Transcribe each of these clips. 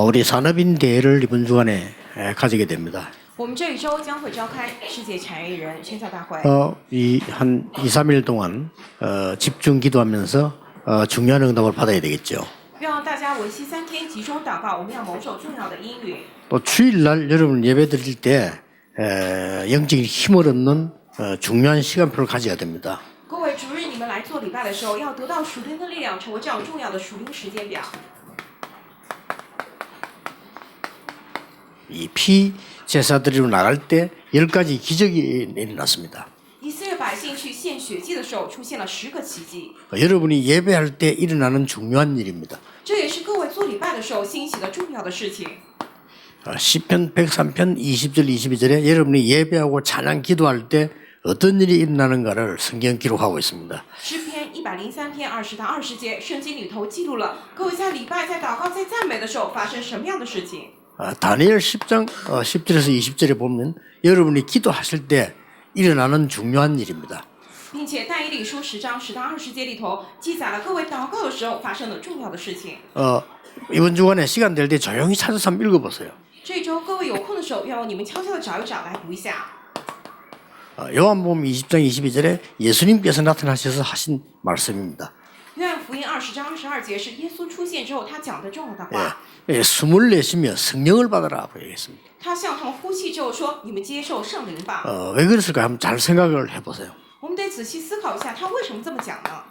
우리 산업인 대회를 이번 주간에 가지게 됩니다. 我们这一周将会召开世界产业人宣教大会。 한 2, 3일 동안 집중 기도하면서 중요한 응답을 받아야 되겠죠. 让大家为期3天集中祷告，我们要蒙受重要的应允。 또 주일날 여러분 예배 드릴 때 영적인 힘을 얻는 중요한 시간표를 가져야 됩니다. 各位主日你们来做礼拜的时候，要得到属灵的力量，成为这样重要的属灵时间表。 이 피제사드리로 나갈 때 10가지 기적이 일어났습니다. 以色列百姓去献血祭的时候，出现了10个奇迹。 여러분이 예배할 때 일어나는 중요한 일입니다. 这也是各位做礼拜的时候兴起的重要的事情。 시편 103편 20절 22절에 여러분이 예배하고 찬양 기도할 때 어떤 일이 일어나는가를 성경 기록하고 있습니다. 诗篇103篇20到20节，圣经里头记录了各位在礼拜、在祷告、在赞美的时候发生什么样的事情。 다니엘 10장 10절에서 20절에 보면 여러분이 기도하실 때 일어나는 중요한 일입니다. 并且但以理书10章10到20节里头记载了各位祷告的时候发生的重要的事情。 이번 주간에 시간 될 때 조용히 찾아서 한번 읽어보세요. 这周各位有空的时候，要你们悄悄的找一找来读一下。 요한복음 20장 22절에 예수님께서 나타나셔서 하신 말씀입니다. 约翰福音20章22节是耶稣出现之后他讲的重要的话。 숨을 내쉬며 성령을 받아라 얘기했습니다. 他向他们呼气之后说：“你们接受圣灵吧。” 왜 그랬을까 한번 잘 생각을 해보세요. 我们得仔细思考一下，他为什么这么讲呢？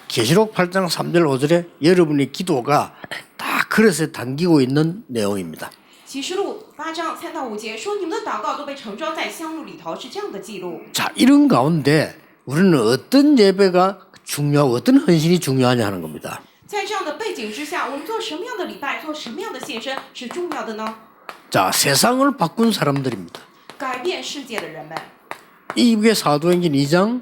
계시록 8장 3절 5절에 여러분의 기도가 다 그릇에 담기고 있는 내용입니다. 启示录8章3到5节说：“你们的祷告都被盛装在香炉里头。”是这样的记录。 자, 이런 가운데 우리는 어떤 예배가 중요하고 어떤 헌신이 중요하냐 하는 겁니다. 在这样的背景之下，我们做什么样的礼拜，做什么样的献身是重要的呢？ 자, 세상을 바꾼 사람들입니다. 改变世界的人们。 이게 사도행전 2장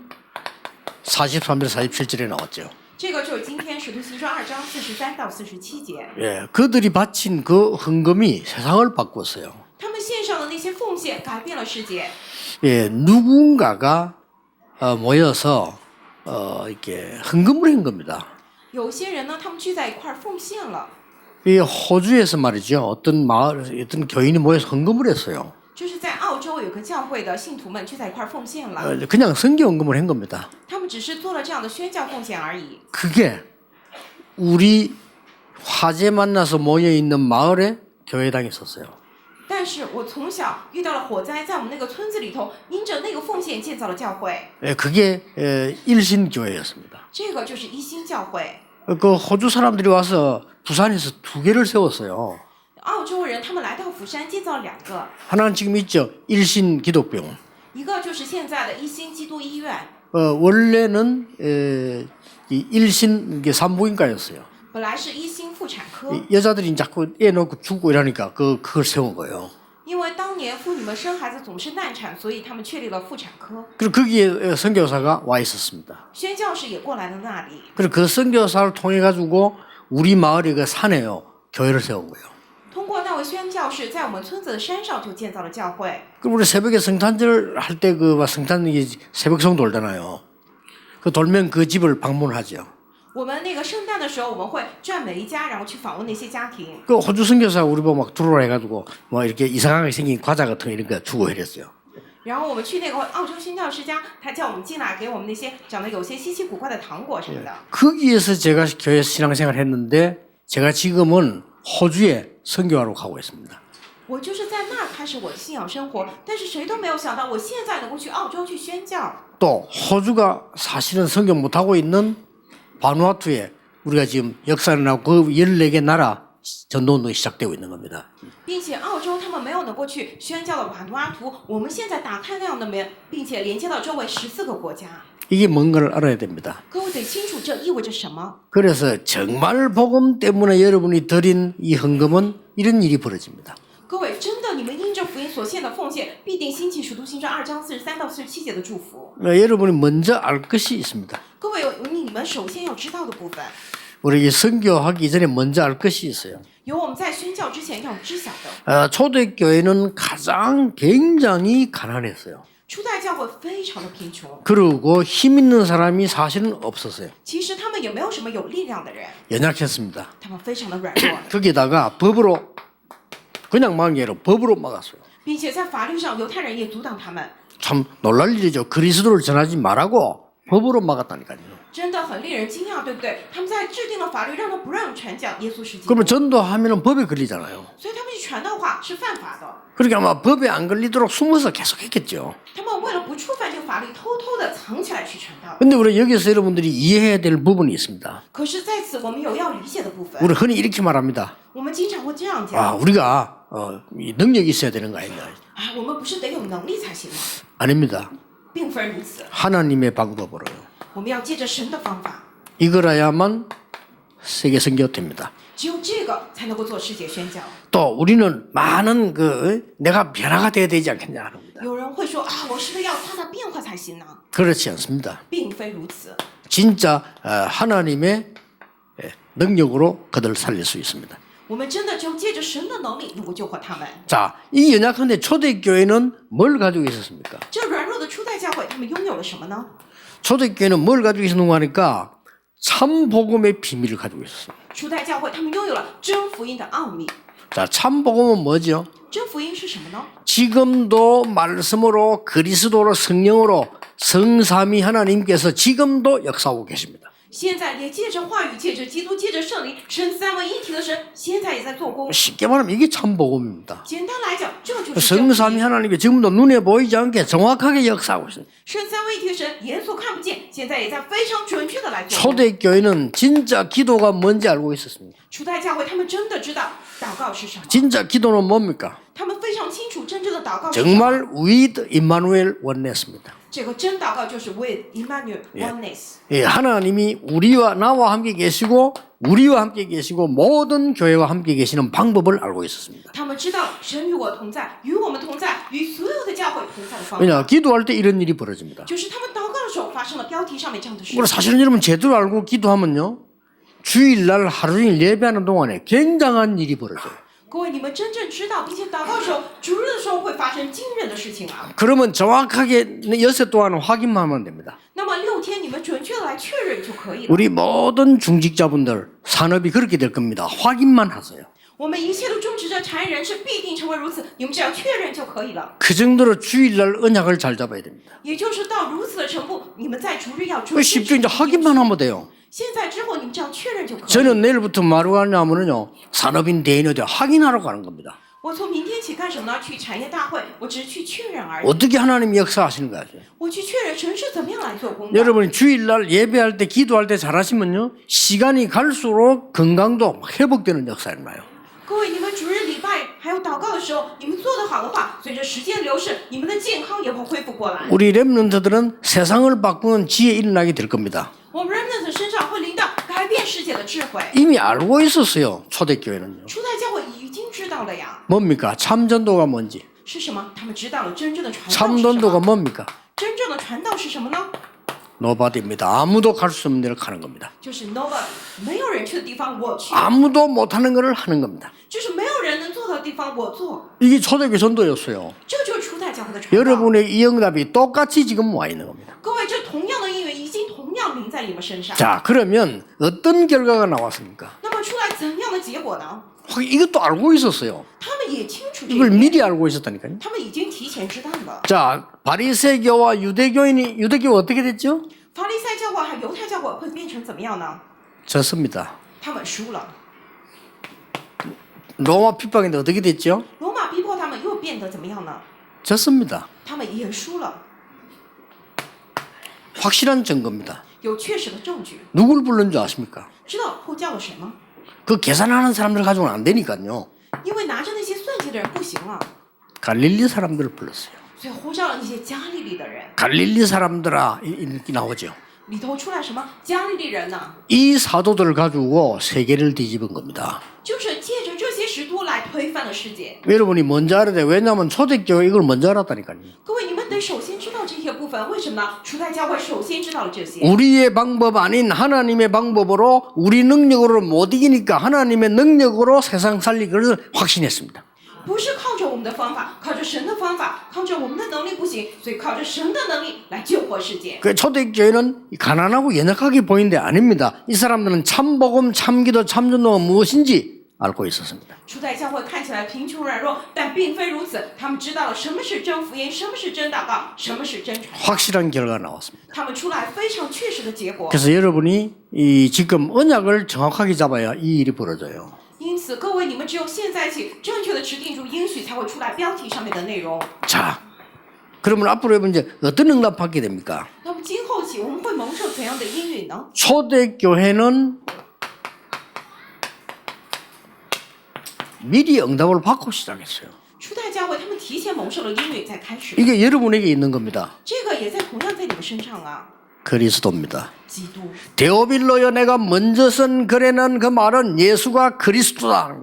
43절 47절에 나왔죠. 这个就是今天《使徒行传》2章43到47节。 예, 그들이 바친 그 헌금이 세상을 바꿨어요. 他们献上的那些奉献改变了世界。 예, 누군가가 모여서 이렇게 헌금을 한 겁니다. 有些人呢，他们聚在一块儿奉献了。 이 호주에서 말이죠. 어떤 마을, 어떤 교인이 모여서 헌금을 했어요. 就是在澳洲有个教会的信徒们聚在一块儿奉献了。 그냥 성경 헌금을 한 겁니다. 他们只是做了这样的宣教奉献而已。 그게 우리 화재 만나서 모여 있는 마을에 교회당이 있었어요. 但是我从小遇到了火灾，在我们那个村子里头，因着那个奉献建造了教会。 그게 일신교회였습니다. 这个就是一心教会。 그 호주 사람들이 와서 부산에서 2개를 세웠어요. 澳洲人他们来到釜山建造了2个， 하나는 지금 있죠. 일신 기독병원. 一个就是现在的一心基督医院， 원래는 이 일신 이게 산부인과였어요. 本来是一心妇产科。 여자들이 자꾸 애 놓고 죽고 이러니까 그걸 세운 거예요. 因为当年妇女们生孩子总是难产，所以他们确立了妇产科。 그리고 거기에 선교사가 와 있었습니다. 宣教士也过来了那里， 그리고 그 선교사를 통해 가지고 우리 마을의 그 산에요 교회를 세운 거예요. 通过那位宣教士，在我们村子的山上就建造了教会。 그럼 우리 새벽에 성탄절 할 때 그 성탄 새벽송 돌잖아요. 그 돌면 그 집을 방문하죠. 我们那个圣诞的时候，我们会转每一家，然后去访问那些家庭。 그 호주 선교사 우리 보고 막 들어오라 해가지고 뭐 이렇게 이상하게 생긴 과자 같은 거 이런 거 주고 이랬어요. 然后我们去那个澳洲宣教师家，他叫我们进来，给我们那些长得有些稀奇古怪的糖果什么的。 거기에서 제가 교회 신앙생활 했는데 제가 지금은 호주에 선교하러 가고 있습니다. 我就是在那儿开始我的信仰生活，但是谁都没有想到，我现在能够去澳洲去宣教。 또 호주가 사실은 선교 못하고 있는 바누아투에 우리가 지금 역사를 하고 그 14개 나라 전도운동이 시작되고 있는 겁니다. 并且澳洲他们没有能够去宣教的瓦努阿图，我们现在打开那样的门，并且连接到周围14个国家。 이게 뭔가를 알아야 됩니다. 各位得清楚这意味着什么。 그래서 정말 복음 때문에 여러분이 드린 이 헌금은 이런 일이 벌어집니다. 各位，真的，你们因着福音所献的奉献，必定兴起使徒行传2章43到47节的祝福。 여러분이 먼저 알 것이 있습니다. 各位有你们首先要知道的部分， 우리 선교하기 전에 먼저 알 것이 있어요. 有我们在宣教之前要知晓的。 초대교회는 가장 굉장히 가난했어요. 初代教会非常的贫穷， 그리고 힘 있는 사람이 사실은 없었어요. 其实他们也没有什么有力量的人， 연약했습니다. 他们非常的软弱， 거기다가 법으로 그냥 막은 게 아니라 법으로 막았어요. 并且在法律上犹太人也阻挡他们， 참 놀랄 일이죠. 그리스도를 전하지 말라고 법으로 막았다니까요. 真的很令人惊讶，对不对？他们在制定了法律，让他不让传讲耶稣是基督， 그러면 전도하면 법에 걸리잖아요. 所以他们去传道话是犯法的。 그러니까 아마 법에 안 걸리도록 숨어서 계속 했겠죠. 他们为了不触犯这个法律，偷偷的藏起来去传道。 근데 우리 여기서 여러분들이 이해해야 될 부분이 있습니다. 可是在此，我们有要理解的部分。 우리 흔히 이렇게 말합니다. 我们经常会这样 아, 讲 우리가 이 능력이 있어야 되는 거 아니냐. 啊，我们不是得有能力才行吗？ 아닙니다. 并非如此， 하나님의 방법으로요. 我们要借着神的方法， 이거라야만 세계 선교됩니다. 只有这个才能够做世界宣教。 또 우리는 많은 내가 변화가 돼야 되지 않겠냐 합니다. 有人会说啊，我是不是要发生变化才行呢？ 그렇지 않습니다. 并非如此， 진짜 하나님의 능력으로 그들을 살릴 수 있습니다. 我们真的只有借着神的能力能够救活他们。 자, 이 연약한데 초대교회는 뭘 가지고 있었습니까? 这软弱的初代教会，他们拥有了什么呢？ 초대교회는 뭘 가지고 있었는가 하니까 참 복음의 비밀을 가지고 있었습니다. 初代教会，他们拥有了真福音的奥秘。 자, 참 복음은 뭐죠? 真福音是什么呢？ 지금도 말씀으로 그리스도로 성령으로 성삼위 하나님께서 지금도 역사하고 계십니다. 现在也借着话语，借着基督，借着圣灵，神三位一体的神，现在也在做工。 쉽게 말하면 이게 참 복음입니다. 简单来讲，这就是真福 성삼위 音。 하나님이 지금도 눈에 보이지 않게 정확하게 역사하고 있습니다. 神三位一体的神，眼所看不见，现在也在非常准确的来做工。 초대교회는 진짜 기도가 뭔지 알고 있었습니다. 初代教会他们真的知道祷告是什么， 진짜 기도는 뭡니까? 他们非常清楚真正的祷告是什么。 정말 with 임마누엘 원네스입니다. 这个真祷告就是 with Emmanuel oneness。 예, 하나님이 우리와 나와 함께 계시고 우리와 함께 계시고 모든 교회와 함께 계시는 방법을 알고 있었습니다. 他们知道神与我同在，与我们同在，与所有的教会同在的方 왜냐 法， 기도할 때 이런 일이 벌어집니다. 就是他们祷告的时候发生了标题上面这样的事 그리고 。 사실은 여러분 제대로 알고 기도하면요 주일날 하루 종일 예배하는 동안에 굉장한 일이 벌어져요. 各位，你们真正知道并且祷告的时候，主日的时候会发生惊人的事情啊。 그러면 정확하게 여섯 동안 확인만 하면 됩니다. 那么6天你们准确的来确认就可以了。 우리 모든 중직자분들 산업이 그렇게 될 겁니다. 확인만 하세요. 我们一切的种植者、产业人士必定成为如此，你们只要确认就可以了。 그 정도로 주일날 언약을 잘 잡아야 됩니다. 也就是到如此的程度，你们在主日要准确。 쉽죠. 이제 확인만 하면 돼요. 现在之后你们只要确认就可以。 저는 내일부터 뭐하러 가냐면요 산업인 대인어대 확인하러 가는 겁니다. 我从明天起干什么呢？去产业大会，我只是去确认而已。 어떻게 하나님이 역사하시는 거죠? 我去确认神是怎么样来做工的。 여러분이 주일날 예배할 때 기도할 때 잘하시면요 시간이 갈수록 건강도 회복되는 역사가 나요. 各位，你们主日礼拜还有祷告的时候，你们做得好的话，随着时间流逝，你们的健康也会恢复过来。 우리 렘넌트들은 세상을 바꾸는 지혜 일어나게 될 겁니다. 我们 remnant 身上会临到改变世界的智慧。 이미 알고 있었어요. 초대교회는요. 初代教会已经知道了呀， 뭡니까? 참전도가 뭔지. 是什么？他们知道了真正的传道是什 참전도가 么。 뭡니까? 真正的传道是什么呢？ 노바디입니다. 아무도 갈 수 없는 데를 가는 겁니다. 就是 nobody， 没有人去的地方我去， 아무도 못하는 것을 하는 겁니다. 就是没有人能做到的地方我做， 이게 초대교회 전도였어요. 这就是初代教会的传道。 여러분의 이 응답이 똑같이 지금 와 있는 겁니다. 各位，这同样的应允已经同样临在你们身上。 자, 그러면 어떤 결과가 나왔습니까? 那么出来怎样的结果呢？ 이것도 알고 있었어요. 他们也清楚这 이걸 一点， 미리 알고 있었다니까요. 他们已经提前知道了。 자, 바리새교와 유대교가 어떻게 됐죠? 法利赛教会和犹太教会会变成怎么样呢？ 졌습니다. 他们输了。 로마 핍박인데 어떻게 됐죠? 罗马逼迫他们又变得怎么样呢？ 졌습니다. 他们也输了， 확실한 증거입니다. 有确实的证据。 누굴 부른 줄 아십니까? 知道呼叫了谁吗？ 그 계산하는 사람들 가지고는 안 되니까요. 因为拿着那些算计的人不行了， 갈릴리 사람들을 불렀어요. 所以呼叫了那些加利利的人。 갈릴리 사람들아 이렇게 나오죠. 里头出来什么加利利人呢？ 이 사도들을 가지고 세계를 뒤집은 겁니다. 就是借着这些使徒来推翻了世界。 여러분이 먼저 알아야 돼요. 왜냐하면 초대교회 이걸 먼저 알았다니까요. 各位，你们得首先知道这些部分，为什么呢？初代教会首先知道了这些。 우리의 방법 아닌 하나님의 방법으로 우리 능력으로 못 이기니까 하나님의 능력으로 세상 살리기를 확신했습니다. 不是靠着我们们的方法，靠着神的方法，靠着我们的能力不行，所以靠着神的能力来救活世界。 그 초대교회는 가난하고 연약하게 보이는데 아닙니다. 이 사람들은 참복음, 참기도, 참전도가 무엇인지 알고 있었습니다. 初代教会看起来贫穷软弱，但并非如此。他们知道了什么是真福音，什么是真祷告，什么是真传。 확실한 결과가 나왔습니다. 他们出来非常确实的结果。 그래서 여러분이 이 지금 언약을 정확하게 잡아야 이 일이 벌어져요. 因此，各位，你们只有现在起正确的持定住应许，才会出来标题上面的内容。 자, 그러면 앞으로 해보면 이제 어떤 응답 받게 됩니까? 那么今后起，我们会蒙受怎样的应允呢？ 초대교회는 미리 응답을 받고 시작했어요. 初代教会他们提前蒙受了应允，再开始。 이게 여러분에게 있는 겁니다. 这个也在同样在你们身上啊。 그리스도입니다. 基督， 데오빌로여 내가 먼저 쓴 글에는 그 말은 예수가 그리스도다.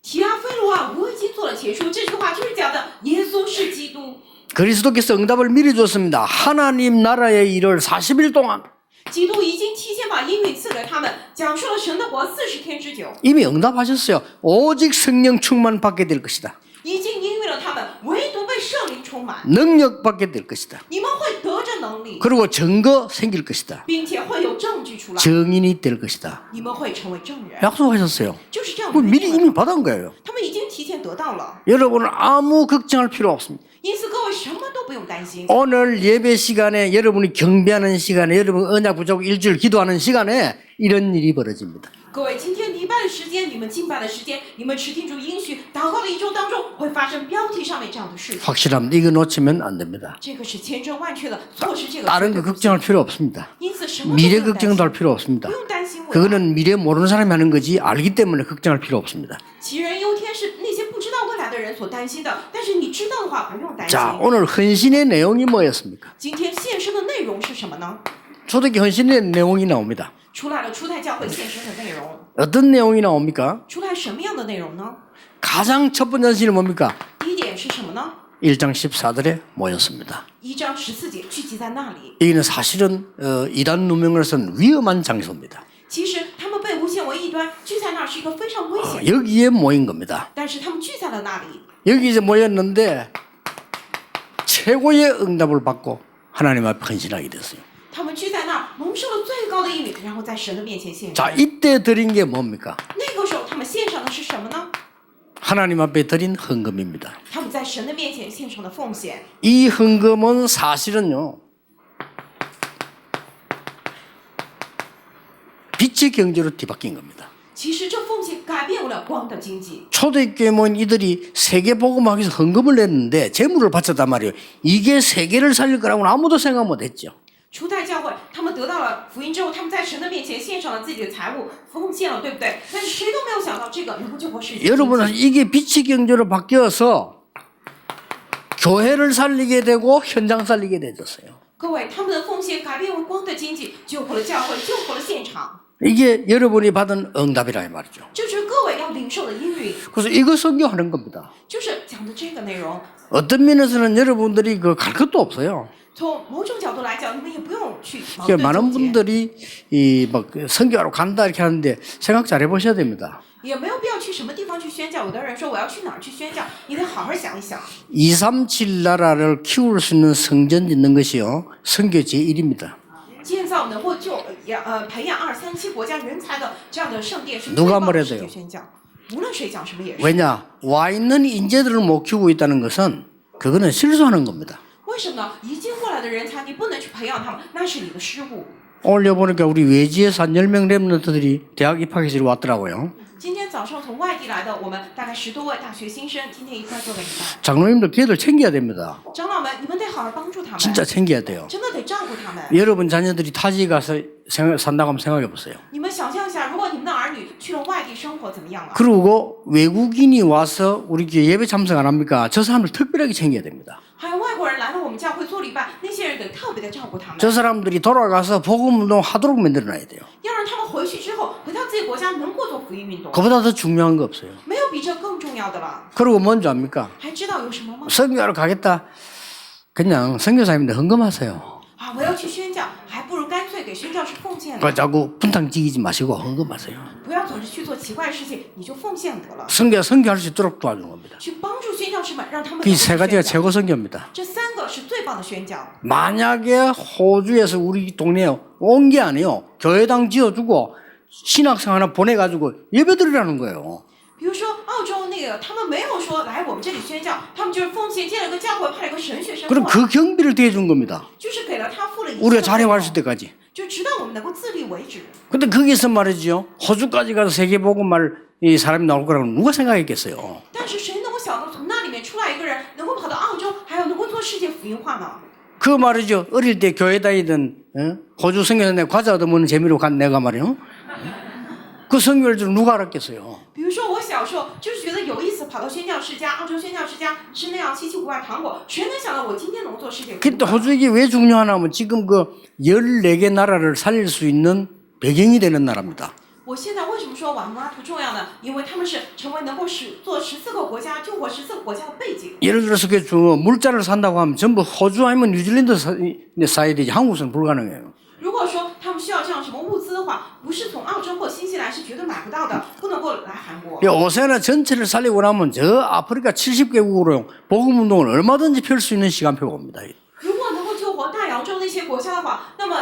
提阿非罗啊，我已经做了前书，这句话就是讲的耶稣是基督。 그리스도께서 응답을 미리 줬습니다. 하나님 나라의 일을 40일 동안 基督已经提前把应允赐给他们，讲述了神的国40天之久， 이미 응답하셨어요. 오직 성령 충만 받게 될 것이다. 已经应允了他们，唯独被圣灵充满， 능력 받게 될 것이다. 你们会得着能力， 그리고 증거 생길 것이다. 并且会有证据出来， 증인이 될 것이다. 你们会成为证人， 약속하셨어요. 就是这样 그 约 미리 定 이미 了。 받은 거예요. 他们已经提前得到了， 여러분은 아무 걱정할 필요 없습니다. 因此各位什么都不用担心。 오늘 예배 시간에 여러분이 경배하는 시간에 여러분 언약 부족 일주일 기도하는 시간에 이런 일이 벌어집니다. 各位，今天礼拜的时间，你们敬拜的时间，你们持定住应许，祷告的一周当中会发生标题上面这样的事情。 확실합니다. 이거 놓치면 안 됩니다. 这个是千真万确的，错失这个。 다른 거 걱정할 필요 없습니다. 因此什么都不 미래 用担 걱정도 心， 할 필요 없습니다. 不用担心未来。 그거는 미래 모르는 사람이 하는 거지 알기 때문에 걱정할 필요 없습니다. 杞人忧天是那些不知道未来的人所担心的，但是你知道的话不用担心。 자, 오늘 헌신의 내용이 뭐였습니까? 今天献身的内容是什么呢？ 초대교회 헌신의 내용이 나옵니다. 出来了初代教会献身的内容， 어떤 내용이 나옵니까? 出来什么样的内容呢？ 가장 첫 번째 헌신은 뭡니까? 第一点是什么呢？ 1장 14절에 모였습니다. 1章14节聚集在那里。 여기는 사실은 이단 누명을 쓴 위험한 장소입니다. 其实他们被诬陷为异端，聚在那儿是一个非常危险的， 여기에 모인 겁니다. 但是他们聚在了那里。 여기 이제 모였는데 최고의 응답을 받고 하나님 앞에 헌신하게 됐어요. 他们聚在那儿，蒙受了最高的应允，然后在神的面前献 자, 上。 이때 드린 게 뭡니까? 那个时候，他们献上的是什么呢？ 하나님 앞에 드린 헌금입니다. 他们在神的面前献上的奉献。 이 헌금은 사실은요, 빛의 경제로 뒤바뀐 겁니다. 其实这奉献改变了光的经济。 초대교회 모인 이들이 세계 복음하기 위해서 헌금을 냈는데 재물을 바쳤단 말이에요. 이게 세계를 살릴 거라고는 아무도 생각 못했죠. 初代教会，他们得到了福音之后，他们在神的面前献上了自己的财物，奉献了，对不对？但是谁都没有想到这个能够救活世界。 여러분은 이게 빛의 경제로 바뀌어서 교회를 살리게 되고 현장 살리게 되었어요. 各位，他们的奉献改变为光的经济，救活了教会，救活了现场。 이게 여러분이 받은 응답이라 이 말이죠. 这就是各位要领受的应允， 그래서 이거 성경하는 겁니다. 就是讲的这个内容。 어떤 면에서는 여러분들이 그 갈 것도 없어요. 从某种角度来讲，你们也不用去矛 그러니까 盾 많은 纠结， 분들이 이막 선교하러 간다 이렇게 하는데 생각 잘 해보셔야 됩니다. 也没有必要去什么地方去宣教。有的人说我要去哪儿去宣教，你得好好想一想。 237 나라를 키울 수 있는 성전 짓는 것이요 선교 제1입니다. 建造能够培养237国家人才的这样的圣殿是最 누가 棒的 뭐래도요 世界宣教。无论谁讲什么也是。 왜냐? 와 있는 인재들을 못 키우고 있다는 것은 그거는 실수하는 겁니다. 为什么呢？已经过来的人才，你不能去培养他们，那是你的失误。 오늘 보니까 우리 외지에서 한 10명 랩런트들이 대학 입학해서 이리 왔더라고요. 今天早上从外地来的，我们大概10多位大学新生，今天一块做个礼拜。 장로님들 걔들 챙겨야 됩니다. 长老们，你们得好好帮助他们， 진짜 챙겨야 돼요. 真的得照顾他们。 여러분 자녀들이 타지 가서 산다고 한번 생각해 보세요. 你们想象一下，如果你们的儿女去了外地生活，怎么样啊？ 그리고 외국인이 와서 우리 교회 예배 참석 안 합니까? 저 사람들 특별하게 챙겨야 됩니다. 还有外国人来了我们教会做礼拜，那些人得特别的照顾他们， 저 사람들이 돌아가서 복음 운동 하도록 만들어 놔야 돼요. 要让他们回去之后，回到自己国家能够做福音运动， 그보다 더 중요한 거 없어요. 没有比这更重要的了。 그리고 뭔지 압니까? 还知道有什么吗？ 선교하러 가겠다. 그냥 선교사님들 헌금하세요. 啊，我要去宣教，还不如干脆给宣教士奉献了， 그 자꾸 분탕 지기지 마시고 헌금하세요. 不要要总是去做奇怪的事情，你就奉献得了， 선교할 수 있도록 도와주는 겁니다. 去帮助宣教士们，让他们 이 能够 세 去 가지가 宣教。 최고 선교입니다. 这3个是最棒的宣教。 만약에 호주에서 우리 동네에 온 게 아니에요. 교회당 지어주고 신학생 하나 보내가지고 예배드리라는 거예요. 比如说澳洲那个，他们没有说来我们这里宣教，他们就是奉献建了个教会，派了个神学生 그럼 过来， 그 경비를 대준 겁니다. 就是给了他付了一切 우리가 的费 자리 用 왔을 때까지. 就直到我们能够自立为止。 근데 거기서 말이죠. 호주까지 가서 세계복음할 이 사람이 나올 거라고 누가 생각했겠어요. 但是谁能够想到从那里面出来一个人，能够跑到澳洲，还有能够做世界福音化呢？ 그 말이죠. 어릴 때 교회 다니던 호주 선교사님 과자 얻어먹는 재미로 간 내가 말이요. 그 선교를 줄 누가 알았겠어요. 比如说我小时候就是觉得有意思，跑到宣教世家，澳洲宣教世家吃那样稀奇古怪糖果，谁能想到我今天能做世界福音 그때 化？ 호주에게 왜 중요하냐 하면 지금 그 14개 나라를 살릴 수 있는 배경이 되는 나라입니다. 我现在为什么说瓦努阿图重要呢？因为他们是成为能够做14个国家救活14个国家的背景。 예를 들어서 그 물자를 산다고 하면 전부 호주 아니면 뉴질랜드 사야 되지 한국은 불가능해요. 如果说他们需要这样什么物资的话，不是从澳洲或新西兰是绝对买不到的，不能够来韩国。 이 오세아나 전체를 살리고 나면 저 아프리카 70개국으로 복음 운동을 얼마든지 펼 수 있는 시간표가 옵니다. 如果能够救活大洋洲那些国家的话，那么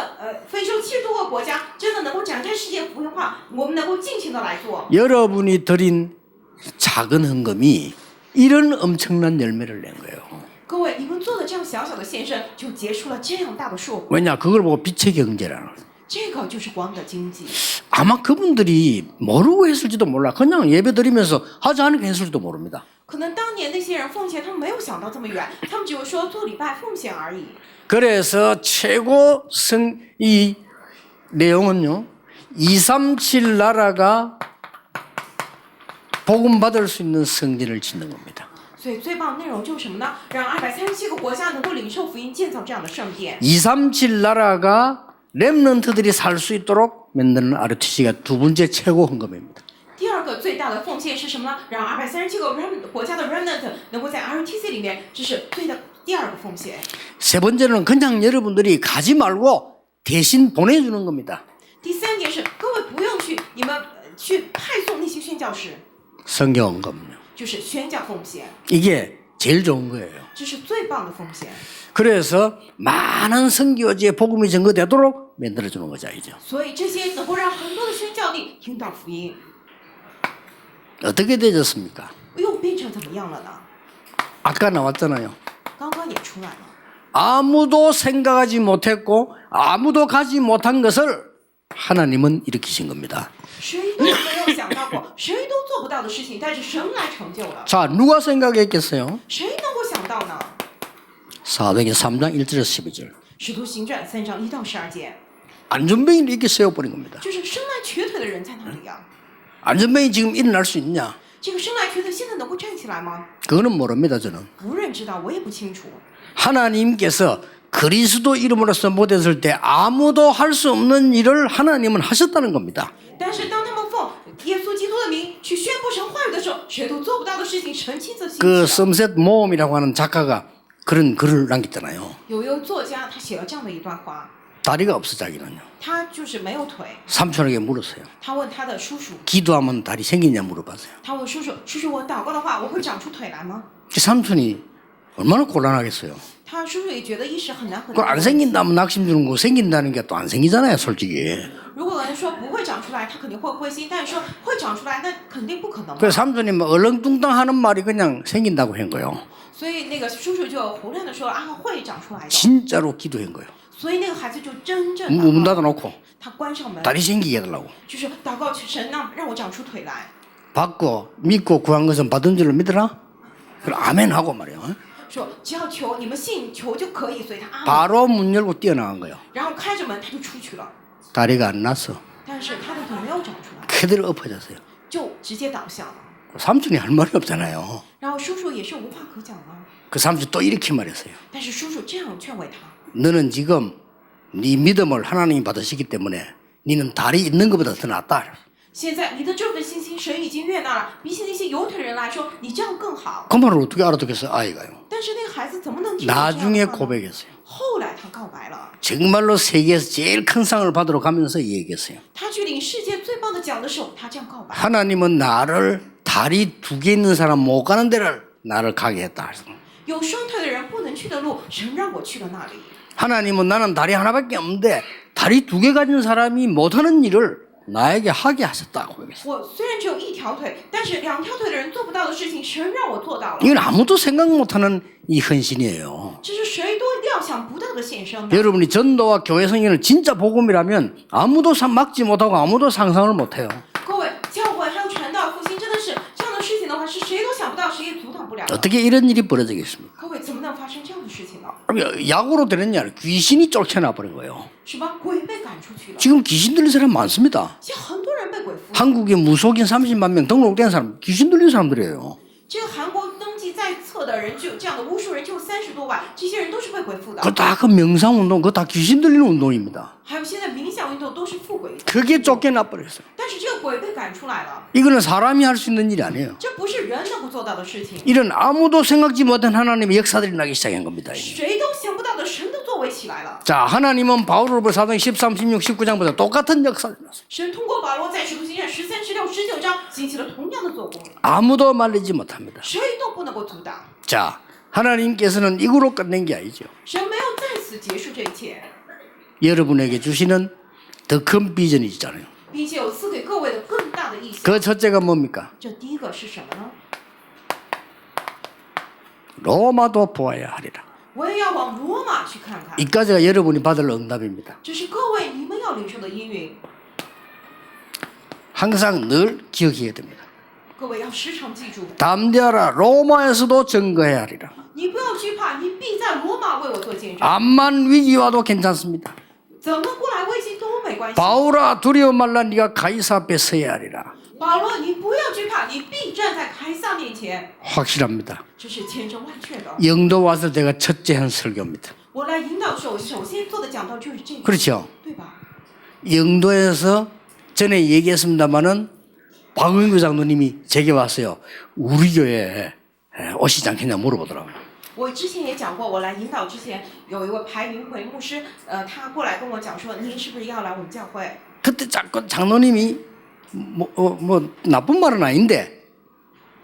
非洲70多个国家真的能够展开世界福音化，我们能够尽情的来做。 여러분이 드린 작은 헌금이 이런 엄청난 열매를 낸 거예요. 各位，你们做的这样小小的献身，就结出了这样大的硕果。 왜냐? 그걸 보고 빛의 경제라는 거예요. 这个就是光的经济。 아마 그분들이 모르고 했을지도 몰라. 그냥 예배 드리면서 하지 않으니까 했을지도 모릅니다. 可能当年那些人奉献，他们没有想到这么远，他们只有说做礼拜奉献而已。 그래서 최고 이 내용은요. 237 나라가 복음 받을 수 있는 성전을 짓는 겁니다. 所以最棒的内容就是什么呢？让237个国家能够领受福音，建造这样的圣殿。 237 나라가 렘넌트들이 살 수 있도록 만드는 RTC가 두 번째 최고 헌금입니다. 第二个最大的奉献是什么呢？让237个国家的 remnant 能够在 RTC 里面，这是第二个奉献。 세 번째는 그냥 여러분들이 가지 말고 대신 보내주는 겁니다. 第三点是，各位不用去，你们去派送那些宣教士， 성경 헌금요. 就是宣教奉献， 이게 제일 좋은 거예요. 这是最棒的奉献。 그래서 많은 선교지에 복음이 전거되도록 만들어주는 거죠, 이제. 所以这些能够让很多的宣教地听到福音， 어떻게 되졌습니까? 又变成怎么样了呢？ 아까 나왔잖아요. 刚刚也出来了。 아무도 생각하지 못했고 아무도 가지 못한 것을 하나님은 일으키신 겁니다. 谁都没有想到过，谁都做不到的事情，但是神来成就了。 자, 누가 생각했겠어요? 谁能够想到呢？ 사도행전 3장 1절에서 12절. 使徒行传3章1到12节， 안전병이를 이렇게 세워버린 겁니다. 就是生来瘸腿的人在哪里呀？ 안전병이 지금 일어날 수 있냐? 这个生来瘸腿现在能够站起来吗？ 그거는 모릅니다, 저는. 不认知道，我也不清楚。 하나님께서 그리스도 이름으로서 못했을 때 아무도 할 수 없는 일을 하나님은 하셨다는 겁니다. 但是当他们奉耶稣基督的名去宣布神话语的时候，谁都做不到的事情，神亲自行 그 起了。 썸셋 모험이라고 하는 작가가 그런 글을 남겼잖아요. 有一位作家，他写了这样的一段话， 다리가 없어 자기는요. 他就是没有腿。 삼촌에게 물었어요. 他问他的叔叔， 기도하면 다리 생기냐 물어봤어요. 他问叔叔，叔叔，我祷告的话，我会长出腿来吗？ 그 삼촌이 얼마나 곤란하겠어요. 他叔叔也觉得一时很难很 그 안 难。 생긴다면 낙심 주는 거 생긴다는 게 또 안 생기잖아요, 솔직히. 如果有人说不会长出来，他肯定会灰心；但是说会长出来，那肯定不可能嘛。 그 삼촌이 뭐 얼렁뚱땅 하는 말이 그냥 생긴다고 한 거예요. 所以那个叔叔就胡乱的说啊，会长出来的。 진짜로 기도한 거예요. 所以那个孩子就真正 문 祷告， 닫아놓고 他关上门， 다리 생기게 해달라고. 就是祷告神让我长出腿来。 받고 믿고 구한 것은 받은 줄로 믿어라. 그럼 아멘 하고 말이에요. 说只要求你们信求就可以，所以他啊， 바로 문 열고 뛰어나간 거예요. 然后开着门他就出去了， 다리가 안 났어. 但是他的腿没有长出来， 그대로 엎어졌어요. 就直接倒下了。 삼촌이 할 말이 없잖아요. 然后叔叔也是无话可讲了， 그 삼촌 또 이렇게 말했어요. 但是叔叔这样劝慰他， 너는 지금 네 믿음을 하나님이 받으시기 때문에 너는 다리 있는 것보다 더 낫다. 现在你的这份信心，神已经悦纳了，比起那些犹太人来说，你这样更好。 그 말을 어떻게 알아듣겠어요, 아이가요? 但是那个孩子怎么能听懂这样的 나중에 话呢？ 고백했어요. 后来他告白了， 정말로 세계에서 제일 큰 상을 받으러 가면서 얘기했어요. 他去领世界最棒的奖的时候，他这样告白。 하나님은 나를 다리 2개 있는 사람 못 가는 데를 나를 가게 했다. 有双腿的人不能去的路，神让我去了那里。 하나님은 나는 다리 하나밖에 없는데 다리 2개 가진 사람이 못하는 일을 나에게 하게 하셨다고 얘기했어요. 我虽然只有一条腿，但是2条腿的人做不到的事情，神让我做到了。 이건 아무도 생각 못하는 이 헌신이에요. 这是谁都料想不到的献身的。 여러분이 전도와 교회 성경을 진짜 복음이라면 아무도 막지 못하고 아무도 상상을 못해요. 各位，教会还有传道复兴，真的是这样的事情的话，是谁都想不到，谁也阻挡不了的。 어떻게 이런 일이 벌어지겠습니까? 各位，怎么能发生这样的事情呢？ 그럼 약으로 되느냐? 귀신이 쫓아나 버린 거예요. 是吧？鬼被赶出去了， 지금 귀신 들린 사람 많습니다. 现在很多人被鬼附。 한국에 무속인 30만 명 등록된 사람 귀신 들린 사람들이에요. 这个韩国登记在册的人就这样的巫术人就30多万，这些人都是被鬼附的。 그거 다 그 명상운동 그거 다 귀신 들리는 운동입니다. 还有现在冥想运动都是附鬼， 그게 쫓겨나 버렸어요. 但是这个鬼被赶出来了， 이거는 사람이 할 수 있는 일이 아니에요. 这不是人能够做到的事情， 이런 아무도 생각지 못한 하나님의 역사들이 나기 시작한 겁니다. 谁都想不到的神的作为起来了。 자, 하나님은 바울을 사도행 13, 16, 19장보다 똑같은 역사를 났어요. 神通过保罗在使徒行传13、16、19章兴起了同样的做工， 아무도 말리지 못합니다. 谁都不能够阻挡。 자, 하나님께서는 이구로 끝낸 게 아니죠. 神没有在此结束这一切， 여러분에게 주시는 더 큰 비전이 있잖아요. 并且有赐给各位的更大的意向。 그 첫째가 뭡니까? 这第一个是什么呢？ 로마도 보아야 하리라. 我也要往罗马去看看。 이까지가 여러분이 받을 응답입니다. 这是各位你们要领受的应允， 항상 늘 기억해야 됩니다. 各位要时常记住。 담대하라. 로마에서도 증거해야 하리라. 你不要惧怕，你必在罗马为我做见证。 암만 위기 와도 괜찮습니다. 怎么过来危机都没关系。 바울아 두려워 말라. 네가 가이사 앞에 서야 하리라. 保罗，你不要惧怕，你必站在凯撒面前， 확실합니다. 这是千真万确的。 영도 와서 내가 첫째 한 설교입니다. 我来引导的时候，首先做的讲道就是这个， 그렇죠? 对吧？ 영도에서 전에 얘기했습니다마는 박은규 장로님이 제게 왔어요. 우리 교회에 오시지 않겠냐 물어보더라고요. 我之前也讲过，我来引导之前，有一位白云回牧师，他过来跟我讲说，您是不是要来我们教会？ 그때 자꾸 장로님이 뭐 나쁜 말은 아닌데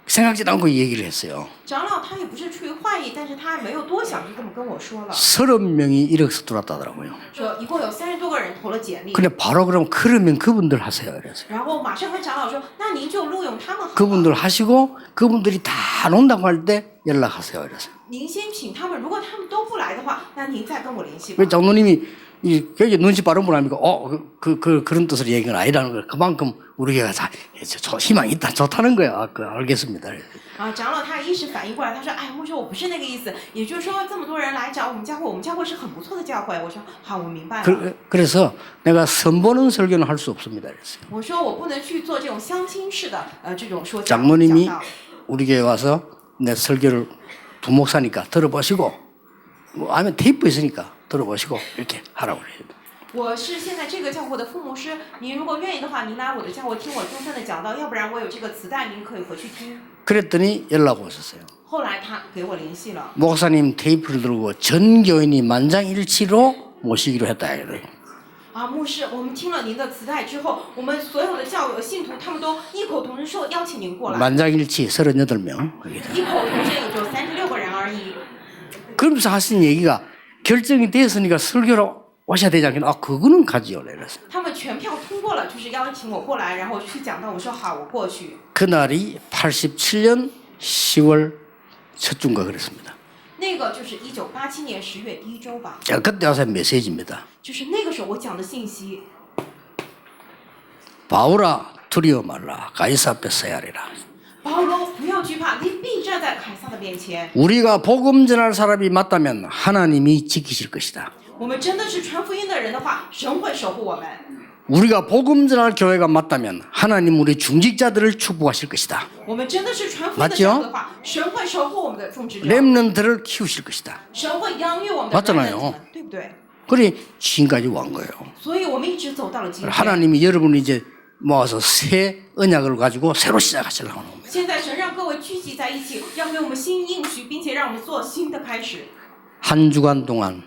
생각지도 않고 얘기를 했어요. 长老他也不是出于坏意，但是他没有多想，就这么跟我说了， 30명이 이력서 들어왔다더라고요. 说一共有30多个人投了简历， 근데 바로 그럼 그러면 그분들 하세요. 그래서 然后马上跟长老说，那您就录用他们好了， 그분들 하시고 그분들이 다 논다고 할 때 연락하세요. 그래서 您先请他们，如果他们都不来的话，那您再跟我联系吧 왜 。 장로님이 굉장히 눈치 빠른 분 아닙니까? 그런 뜻으로 얘기는 아니라는 걸 그만큼 우리 교회가 다 희망이 있다 좋다는 거야. 알겠습니다. 啊，长老他一时反应过来，他说：“哎，牧师，我不是那个意思，也就是说这么多人来找我们教会，我们教会是很不错的教会。”我说：“好，我明白了。” 그래서 내가 선보는 설교는 할 수 없습니다. 그랬어요. 我说我不能去做这种相亲式的这种说教 장모님이 讲道。 우리 교회 와서 내 설교를 두 목사니까 들어보시고 뭐 아니면 테이프 있으니까 들어보시고 이렇게 하라고 그래요. 我是现在这个教会的副牧师，您如果愿意的话，您来我的教会听我终身的讲道，要不然我有这个磁带，您可以回去听。 그랬더니 연락 오셨어요. 后来他给我联系了， 목사님 테이프를 들고 전 교인이 만장일치로 모시기로 했다. 이래요. 啊，牧师，我们听了您的磁带之后，我们所有的教友信徒他们都异口同声说邀请您过来， 만장일치 38명. 异口同声也就36个人而已。 그러면서 하신 얘기가 결정이 됐으니까 설교로 오셔야 되지 않겠나? 그거는 가지요. 그래서 他们全票通过了，就是邀请我过来，然后去讲道。我说好，我过去。 그날이 87년 10월 첫 주인가 그랬습니다. 那个就是1987年10月第一周吧， 자, 그때 와서 메시지입니다. 就是那个时候我讲的信息。 바울아 두려워 말라. 가이사 앞에 서야 하리라. 保罗，不要惧怕，你必站在凯撒的面前。 우리가 복음 전할 사람이 맞다면 하나님이 지키실 것이다. 我们真的是传福音的人的话，神会守护我们。 우리가 복음 전할 교회가 맞다면 하나님 우리 중직자들을 축복하실 것이다. 我们真的是传福音的教会的话，神会守护我们的种植者， 렘넌트를 키우실 것이다. 神会养育我们的 맞잖아요 人们，对不对？ 그래 지금까지 온 거예요. 所以我们一直走到了今天。 하나님이 여러분을 이제 모아서 새 언약을 가지고 새로 시작하시려고 하는 겁니다. 现在神让各位聚集在一起，要给我们新应许，并且让我们做新的开始。 한 주간 동안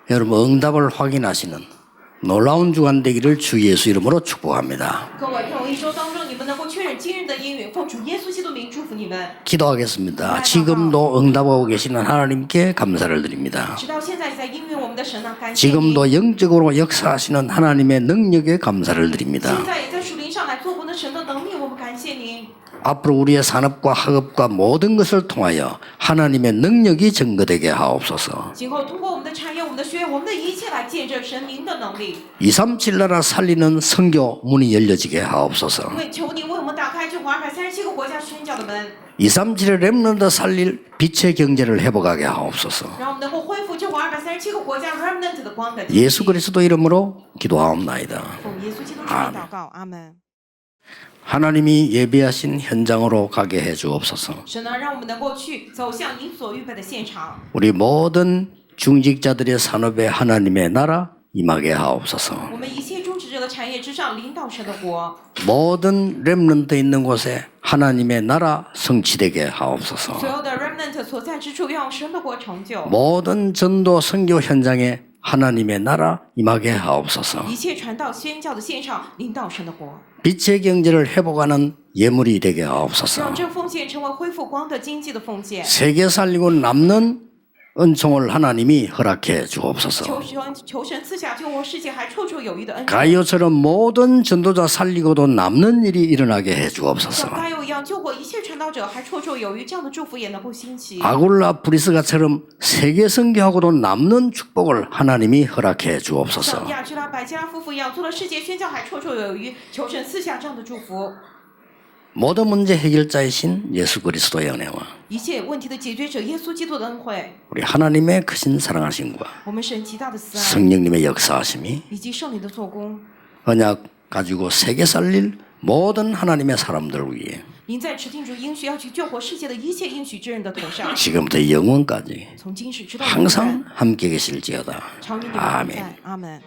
여러분 응답을 확인하시는 놀라운 주간 되기를 주 예수 이름으로 축복합니다. 各位，在我一周当中，你们能够确认今日的应允，奉主耶稣基督名祝福你们。 기도하겠습니다. 지금도 응답하고 계시는 하나님께 감사를 드립니다. 直到现在在应允我们的神呢，感谢你。 지금도 영적으로 역사하시는 하나님의 능력에 감사를 드립니다. 现在也在属灵上来做工的神的能力，我们感谢您。 앞으로 우리의 산업과 학업과 모든 것을 통하여 하나님의 능력이 증거되게 하옵소서. 今后通过我们的产业、我们的学业、我们的一切来见证神明的能力。 237 나라 살리는 선교 문이 열려지게 하옵소서. 为求您为我们打开这237个国家宣教的门， 237의 렘넌트 살릴 빛의 경제를 회복하게 하옵소서. 让我们能够恢复这237个国家 remnant 的光的经济。 예수 그리스도 이름으로 기도하옵나이다. 奉耶稣基督之名祷告，阿门。 하나님이 예비하신 현장으로 가게 해 주옵소서. 神呢，让我们能够去走向您所预备的现场。 우리 모든 중직자들의 산업에 하나님의 나라 임하게 하옵소서. 我们一切种植者的产业之上，领导神的国。 모든 렘넌트 있는 곳에 하나님의 나라 성취되게 하옵소서. 所有的 remnant 所在之处，让神的国成就。 모든 전도 선교 현장에 하나님의 나라 임하게 하옵소서. 一切传道宣教的现场，领导神的国。 빛의 경제를 회복하는 예물이 되게 하옵소서. 让这奉献成为恢复光的经济的奉献。 세계 살리고 남는 은총을 하나님이 허락해 주옵소서. 求神赐下救活世界还绰绰有余的恩宠。 가이오처럼 모든 전도자 살리고도 남는 일이 일어나게 해 像 주옵소서. 该有一样救活一切传道者还绰绰有余，这样的祝福也能够兴起。 아굴라 브리스가처럼 세계 선교하고도 남는 축복을 하나님이 허락해 주옵소서. 像亚居拉、百基拉夫妇一样，做了世界宣教还绰绰有余，求神赐下这样的祝福。 모든 문제 해결자이신 예수 그리스도의 은혜와 一切问题的解决者耶稣基督的恩惠， 우리 하나님의 크신 사랑하심과 我们神极大的慈爱 성령님의 역사하심이 以及圣灵的做工， 언약 가지고 세계 살릴 모든 하나님의 사람들을 위해 您在持定主应许要去救活世界的一切应许之人的头上， 지금부터 영원까지 从今世直到永远， 항상 함께 계실지어다. 常与你们同 아멘. 在。阿门。